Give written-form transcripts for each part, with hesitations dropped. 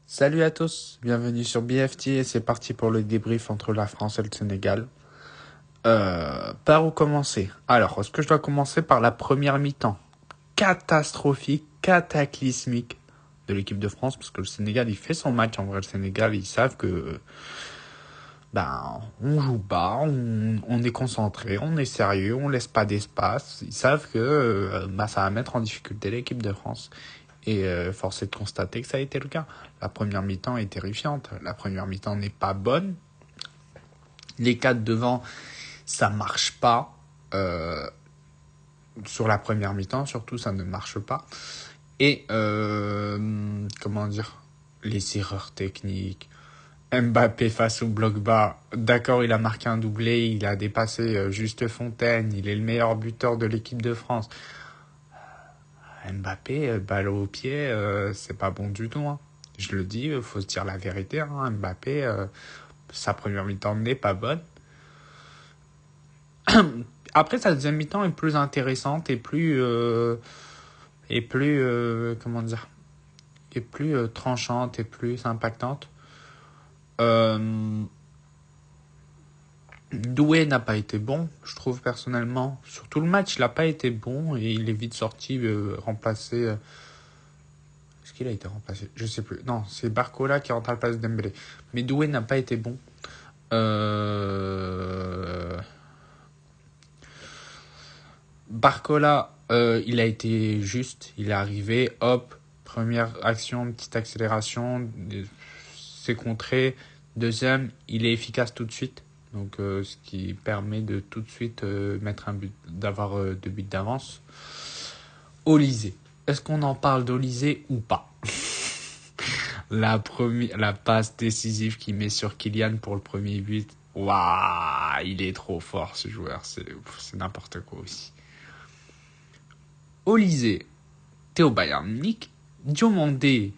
Salut à tous, bienvenue sur BFT et c'est parti pour le débrief entre la France et le Sénégal. Par où commencer? Alors, est-ce que je dois commencer par la première mi-temps catastrophique, cataclysmique de l'équipe de France? Parce que le Sénégal, il fait son match. En vrai, le Sénégal, ils savent que on joue bas, on est concentré, on est sérieux, on laisse pas d'espace. Ils savent que ça va mettre en difficulté l'équipe de France. Et force est de constater que ça a été le cas. La première mi-temps est terrifiante. La première mi-temps n'est pas bonne. Les quatre devant, ça marche pas. Sur la première mi-temps, surtout, ça ne marche pas. Et, comment dire, les erreurs techniques. Mbappé face au bloc bas. D'accord, il a marqué un doublé, il a dépassé Juste Fontaine, il est le meilleur buteur de l'équipe de France. Mbappé, balle au pied, c'est pas bon du tout. Hein. Je le dis, faut se dire la vérité. Hein. Mbappé, sa première mi-temps n'est pas bonne. Après, sa deuxième mi-temps est plus intéressante et plus, comment dire, et plus tranchante et plus impactante. Doué n'a pas été bon, je trouve personnellement. Sur tout le match, il n'a pas été bon et il est vite sorti, remplacé. Est-ce qu'il a été remplacé? Je sais plus. Non, c'est Barcola qui rentre à la place d'Embélé. Mais Doué n'a pas été bon. Barcola, il a été juste. Il est arrivé, hop, première action, petite accélération, c'est contré. Deuxième, il est efficace tout de suite. Donc, ce qui permet de tout de suite mettre un but, d'avoir 2 buts d'avance. Olysée. Est-ce qu'on en parle d'Olysée ou pas? La passe décisive qu'il met sur Kylian pour le premier but. Waouh, il est trop fort ce joueur, c'est n'importe quoi aussi. Olysée, t'es au Bayern Munich. Diomandé,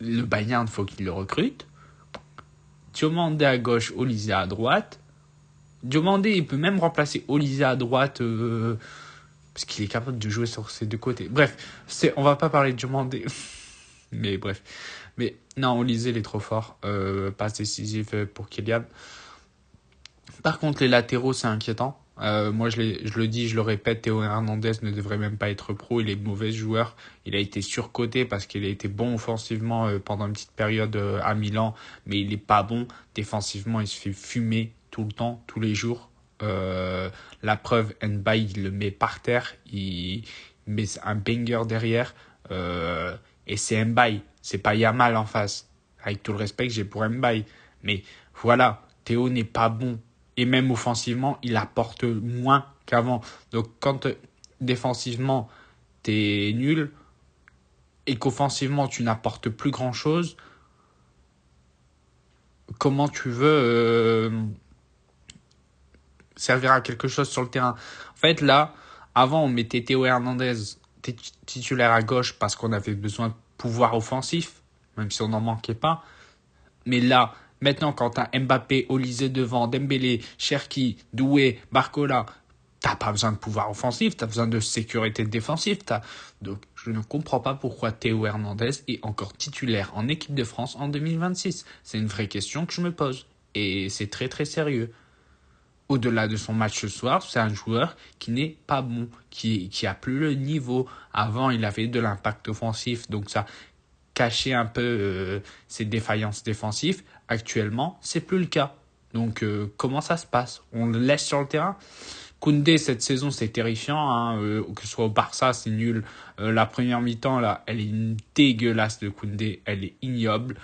le Bayern, faut qu'il le recrute. Diomandé à gauche, Olysée à droite. Diomandé, il peut même remplacer Olysée à droite parce qu'il est capable de jouer sur ses deux côtés. Bref, on va pas parler de Diomandé. Mais bref. Mais non, Olysée, il est trop fort. Passe décisive pour Kylian. Par contre, les latéraux, c'est inquiétant. Moi, je le dis, je le répète, Théo Hernandez ne devrait même pas être pro. Il est mauvais joueur. Il a été surcoté parce qu'il a été bon offensivement pendant une petite période à Milan, mais il n'est pas bon. Défensivement, il se fait fumer tout le temps, tous les jours. La preuve, Mbaye, il le met par terre. Il met un banger derrière. Et c'est Mbaye. C'est pas Yamal en face. Avec tout le respect que j'ai pour Mbaye. Mais voilà, Théo n'est pas bon. Et même offensivement, il apporte moins qu'avant. Donc quand défensivement, t'es nul et qu'offensivement, tu n'apportes plus grand-chose, comment tu veux servir à quelque chose sur le terrain? En fait, là, avant, on mettait Théo Hernandez titulaire à gauche parce qu'on avait besoin de pouvoir offensif, même si on n'en manquait pas. Mais là, maintenant, quand t'as Mbappé, Olysée devant, Dembélé, Cherki, Doué, Barcola, t'as pas besoin de pouvoir offensif, t'as besoin de sécurité défensive. Donc, je ne comprends pas pourquoi Théo Hernandez est encore titulaire en équipe de France en 2026. C'est une vraie question que je me pose. Et c'est très très sérieux. Au-delà de son match ce soir, c'est un joueur qui n'est pas bon, qui a plus le niveau. Avant, il avait de l'impact offensif, donc ça cachait un peu ses défaillances défensives. Actuellement, c'est plus le cas. Donc, comment ça se passe? On le laisse sur le terrain? Koundé, cette saison, c'est terrifiant. Hein, que ce soit au Barça, c'est nul. La première mi-temps, là, elle est dégueulasse de Koundé. Elle est ignoble.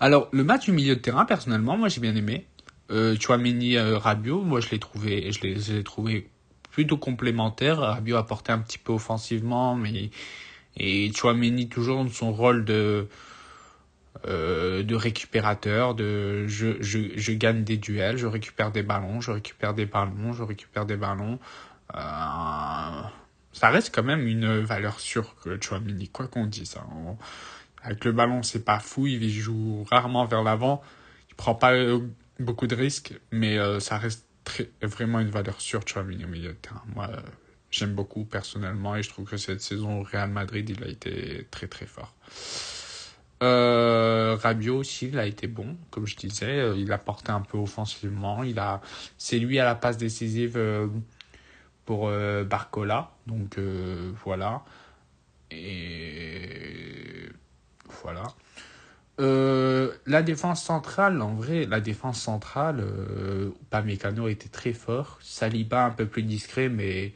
Alors, le match du milieu de terrain, personnellement, moi, j'ai bien aimé. Tchouaméni, Rabiot, moi, je les ai trouvés plutôt complémentaires. Rabiot apportait un petit peu offensivement, et Tchouaméni toujours dans son rôle de récupérateur, je gagne des duels, je récupère des ballons. Ça reste quand même une valeur sûre que Tchouaméni, quoi qu'on dise. Hein. Avec le ballon, c'est pas fou, il joue rarement vers l'avant, il prend pas beaucoup de risques, mais ça reste vraiment une valeur sûre, Tchouaméni au milieu de terrain. Moi, J'aime beaucoup personnellement et je trouve que cette saison au Real Madrid, il a été très très fort. Rabiot aussi, il a été bon, comme je disais, il a porté un peu offensivement. C'est lui à la passe décisive pour Barcola, donc voilà. Et voilà. La défense centrale, en vrai, Upamecano était très fort. Saliba un peu plus discret, mais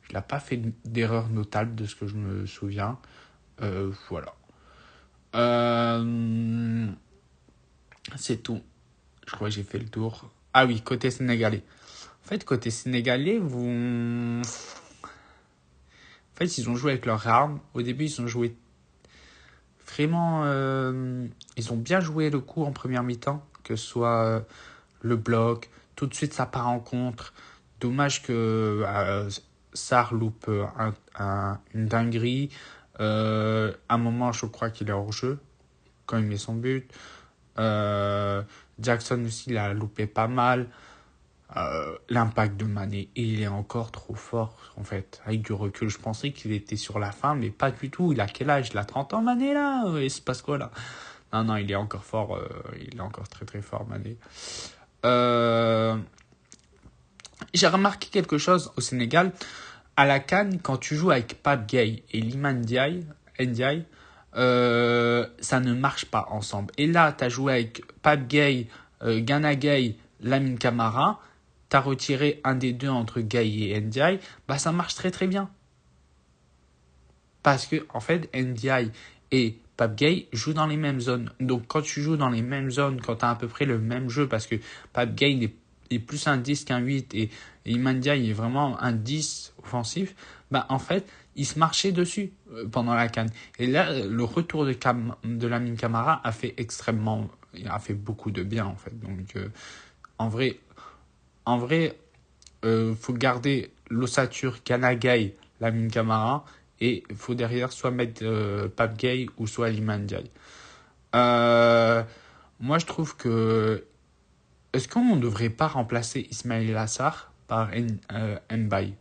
il n'a pas fait d'erreur notable de ce que je me souviens. Voilà. Euh, c'est tout. Je crois que j'ai fait le tour. Ah oui, côté sénégalais. En fait, côté sénégalais, En fait, ils ont joué avec leurs armes. Au début, ils ont joué vraiment... Ils ont bien joué le coup en première mi-temps, que ce soit le bloc. Tout de suite, ça part en contre. Dommage que Sarr loupe une dinguerie. À un moment, je crois qu'il est hors jeu quand il met son but. Euh, Jackson aussi, il a loupé pas mal. L'impact de Mané, il est encore trop fort en fait. Avec du recul, je pensais qu'il était sur la fin, mais pas du tout. Il a quel âge? Il a 30 ans, Mané là? Il se passe quoi là? Non, non, il est encore fort. Il est encore très très fort, Mané. Euh, J'ai remarqué quelque chose au Sénégal. À la CAN, quand tu joues avec Pape Gueye et Liman Ndiaye, ça ne marche pas ensemble. Et là, tu as joué avec Pape Gueye, Gana Gueye, Lamine Camara, tu as retiré un des deux entre Gueye et Ndiaye, bah ça marche très très bien. Parce que, en fait, Ndiaye et Pape Gueye jouent dans les mêmes zones. Donc, quand tu joues dans les mêmes zones, quand tu as à peu près le même jeu, parce que Pape Gueye est plus un 10 qu'un 8 et Iliman Ndiaye est vraiment un 10 offensif, bah, en fait, il se marchait dessus pendant la CAN. Et là, le retour de Lamine Camara a fait beaucoup de bien, en fait. Donc, en vrai, en vrai, faut garder l'ossature Kanagaï, Lamine Camara, et il faut derrière soit mettre Pape Gay ou soit Liman Ndiaye. Euh, Moi, je trouve que. Est-ce qu'on ne devrait pas remplacer Ismail Assar par Mbaye?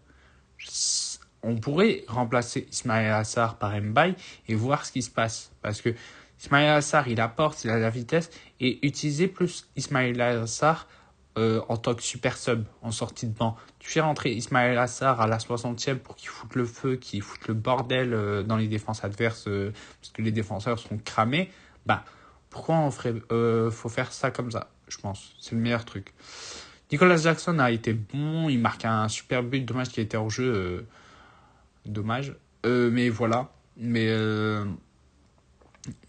On pourrait remplacer Ismail Assar par Mbaye et voir ce qui se passe. Parce que Ismail Assar, il apporte, il a la vitesse, et utiliser plus Ismail Assar en tant que super sub en sortie de banc. Tu fais rentrer Ismail Assar à la 60e pour qu'il foute le feu, qu'il foute le bordel dans les défenses adverses parce que les défenseurs sont cramés. Bah, pourquoi faut faire ça comme ça, je pense. C'est le meilleur truc. Nicolas Jackson a été bon, il marque un super but, dommage qu'il ait été hors jeu, dommage. Mais voilà. Mais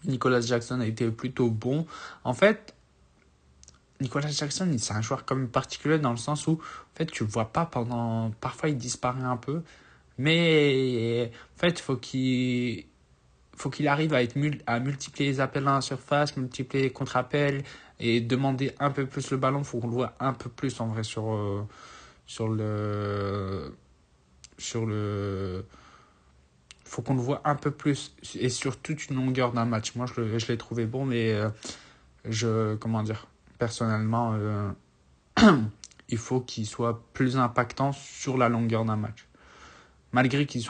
Nicolas Jackson a été plutôt bon. En fait, Nicolas Jackson, c'est un joueur comme particulier dans le sens où, en fait, tu le vois pas pendant. Parfois, il disparaît un peu, mais en fait, faut qu'il arrive à multiplier les appels dans la surface, multiplier les contre-appels et demander un peu plus le ballon. Faut qu'on le voit un peu plus en vrai sur le sur le. Faut qu'on le voit un peu plus et sur toute une longueur d'un match. Moi, je l'ai trouvé bon, mais comment dire, personnellement. Il faut qu'il soit plus impactant sur la longueur d'un match. Malgré qu'il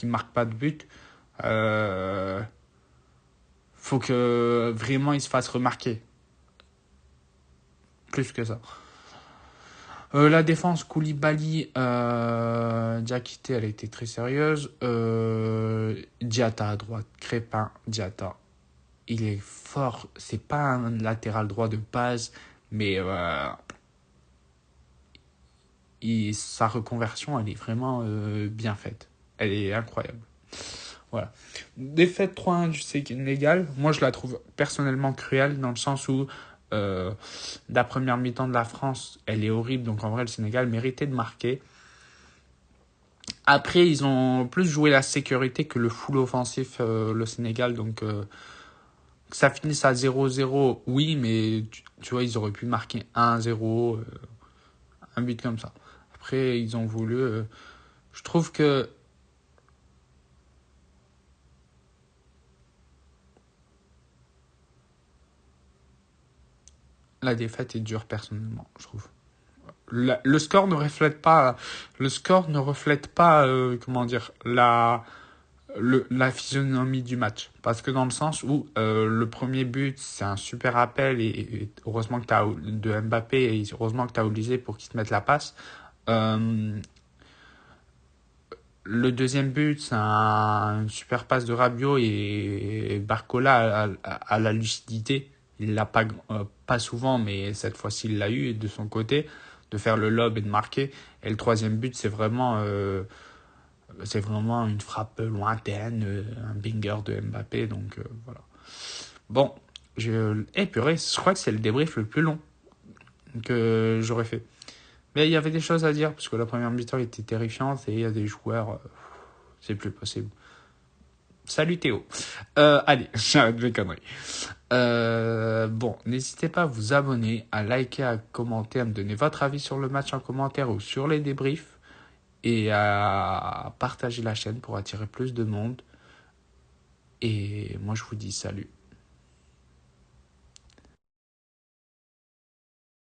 marque pas de but, euh, faut que vraiment il se fasse remarquer. Plus que ça. La défense, Koulibaly, Diakité, elle a été très sérieuse. Diatta à droite, Crépin, Diatta. Il est fort. C'est pas un latéral droit de base, mais sa reconversion, elle est vraiment bien faite. Elle est incroyable. Voilà. Défaite 3-1 du Sénégal, moi je la trouve personnellement cruelle dans le sens où la première mi-temps de la France, elle est horrible, donc en vrai le Sénégal méritait de marquer. Après, ils ont plus joué la sécurité que le full offensif, le Sénégal, donc que ça finisse à 0-0, oui, mais tu vois, ils auraient pu marquer 1-0, un but comme ça. Après, ils ont voulu... je trouve que la défaite est dure personnellement, je trouve. le score ne reflète pas, comment dire, la physionomie du match. Parce que dans le sens où le premier but, c'est un super appel et heureusement que t'as de Mbappé et heureusement que tu as Olysée pour qu'il te mette la passe. Le deuxième but, c'est une super passe de Rabiot et Barcola a la lucidité. Il l'a pas souvent, mais cette fois-ci, il l'a eu de son côté, de faire le lob et de marquer. Et le troisième but, c'est vraiment une frappe lointaine, un banger de Mbappé. Donc voilà. Bon, purée, je crois que c'est le débrief le plus long que j'aurais fait. Mais il y avait des choses à dire, parce que la première mi-temps était terrifiante et il y a des joueurs, c'est plus possible. Salut Théo. Allez, j'arrête mes conneries. Bon, n'hésitez pas à vous abonner, à liker, à commenter, à me donner votre avis sur le match en commentaire ou sur les débriefs et à partager la chaîne pour attirer plus de monde. Et moi, je vous dis salut.